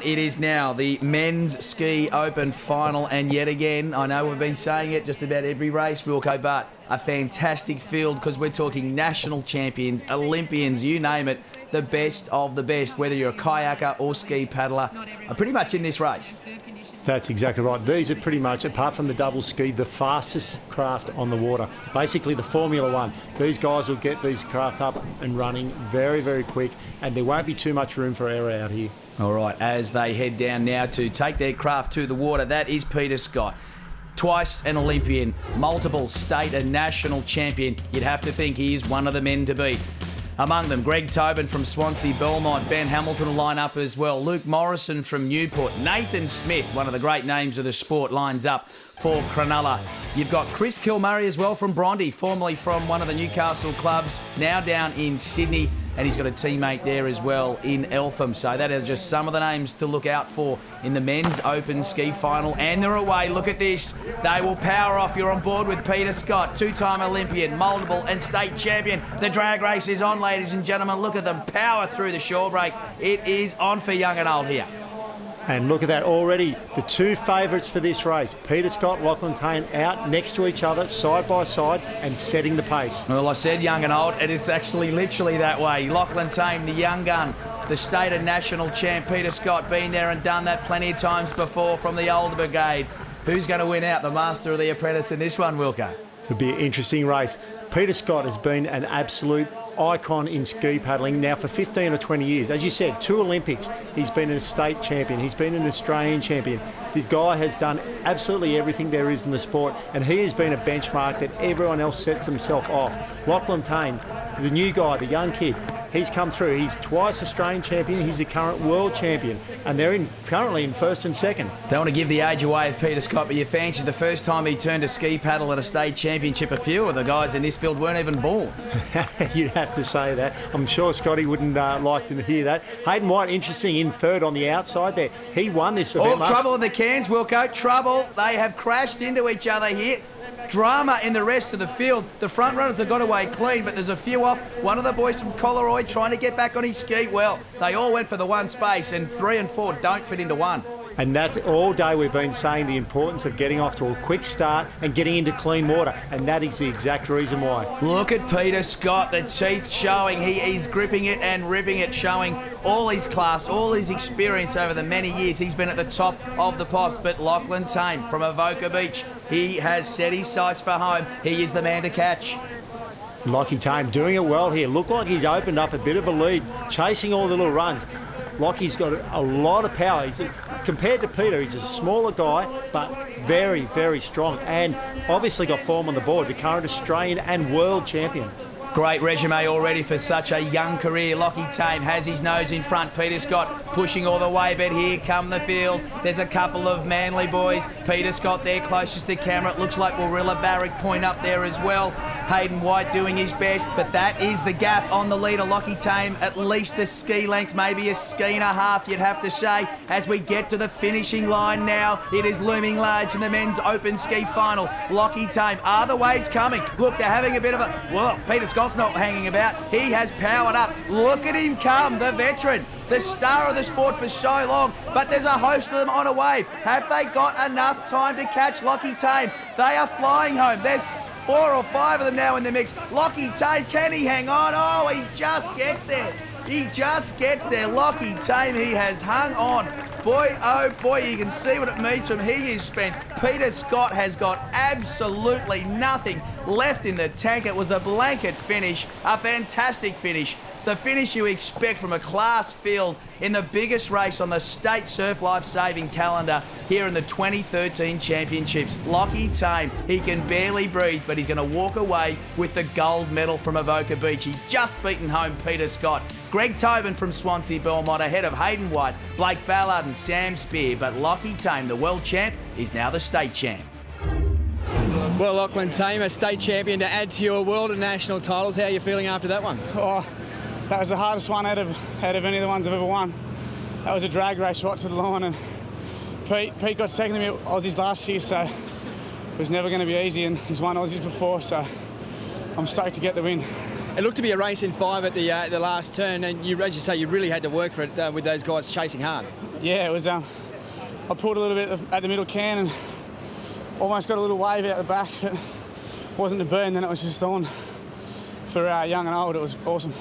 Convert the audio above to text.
It is now the Men's Ski Open final, and yet again, I know we've been saying it just about every race, Wilco, but a fantastic field because we're talking national champions, Olympians, you name it, the best of the best, whether you're a kayaker or ski paddler, are pretty much in this race. That's exactly right. These are pretty much, apart from the double ski, the fastest craft on the water. Basically the Formula One. These guys will get these craft up and running very, very quick, and there won't be too much room for error out here. All right, as they head down now to take their craft to the water, that is Peter Scott. Twice an Olympian, multiple state and national champion. You'd have to think he is one of the men to beat. Among them, Greg Tobin from Swansea Belmont, Ben Hamilton will line up as well, Luke Morrison from Newport, Nathan Smith, one of the great names of the sport, lines up for Cronulla. You've got Chris Kilmurray as well from Bronte, formerly from one of the Newcastle clubs, now down in Sydney, and he's got a teammate there as well in Eltham. So that are just some of the names to look out for in the men's open ski final. And they're away. Look at this. They will power off. You're on board with Peter Scott, two-time Olympian, multiple and state champion. The drag race is on, ladies and gentlemen. Look at them power through the shore break. It is on for young and old here. And look at that already, the two favourites for this race, Peter Scott, Lachlan Tane, out next to each other, side by side, and setting the pace. Well, I said young and old, and it's actually literally that way. Lachlan Tane, the young gun, the state and national champ. Peter Scott, been there and done that plenty of times before from the older brigade. Who's going to win out, the master or the apprentice in this one, Wilco? It'll be an interesting race. Peter Scott has been an absolute icon in ski paddling now for 15 or 20 years. As you said, 2 Olympics. He's been a state champion. He's been an Australian champion. This guy has done absolutely everything there is in the sport, and he has been a benchmark that everyone else sets himself off. Lachlan Tane, the new guy, the young kid, he's come through. He's twice Australian champion. He's the current world champion, and they're currently in first and second. Don't want to give the age away of Peter Scott, but you fancy the first time he turned a ski paddle at a state championship, a few of the guys in this field weren't even born. You'd have to say that. I'm sure Scotty wouldn't like to hear that. Hayden White, interesting, in third on the outside there. He won this event. Oh, trouble in the cans, Wilco. Trouble. They have crashed into each other here. Drama in the rest of the field. The front runners have got away clean, but there's a few off. One of the boys from Coleroy trying to get back on his ski. Well, they all went for the one space, and 3 and 4 don't fit into one. And that's all day we've been saying the importance of getting off to a quick start and getting into clean water, and that is the exact reason why. Look at Peter Scott, the teeth showing. He is gripping it and ripping it, showing all his class, all his experience over the many years he's been at the top of the pops. But Lachlan Tane from Avoca Beach, he has set his sights for home. He is the man to catch. Lachie Tane doing it well here. Looked like he's opened up a bit of a lead, chasing all the little runs. Lockie's got a lot of power. Compared to Peter, he's a smaller guy, but very, very strong, and obviously got form on the board, the current Australian and world champion. Great resume already for such a young career. Lachie Tane has his nose in front. Peter Scott pushing all the way, but here come the field. There's a couple of Manly boys. Peter Scott there closest to camera. It looks like Warilla Barrick point up there as well. Hayden White doing his best, but that is the gap on the leader, Lachie Tane. At least a ski length, maybe a ski and a half, you'd have to say. As we get to the finishing line now, it is looming large in the men's open ski final. Lachie Tane, are the waves coming? Look, they're having a bit of a... Well, Peter Scott's not hanging about. He has powered up. Look at him come, the veteran, the star of the sport for so long, but there's a host of them on a wave. Have they got enough time to catch Lachie Tane? They are flying home. There's 4 or 5 of them now in the mix. Lachie Tane, can he hang on? Oh, he just gets there. He just gets there. Lachie Tane, he has hung on. Boy, oh boy, you can see what it means from he is spent. Peter Scott has got absolutely nothing left in the tank. It was a blanket finish, a fantastic finish. The finish you expect from a class field in the biggest race on the state surf life-saving calendar here in the 2013 championships. Lachie Tane, he can barely breathe, but he's going to walk away with the gold medal from Avoca Beach. He's just beaten home Peter Scott. Greg Tobin from Swansea Belmont ahead of Hayden White, Blake Ballard and Sam Spear, but Lachie Tane, the world champ, is now the state champ. Well, Lachlan Tane, a state champion to add to your world and national titles. How are you feeling after that one? Oh, that was the hardest one out of any of the ones I've ever won. That was a drag race right to the line, and Pete got second to me at Aussies last year, so it was never going to be easy, and he's won Aussies before, so I'm stoked to get the win. It looked to be a race in 5 at the last turn, and you, as you say, you really had to work for it with those guys chasing hard. Yeah, it was. I pulled a little bit at the middle can and almost got a little wave out the back. It wasn't to burn, then it was just on. For young and old, it was awesome.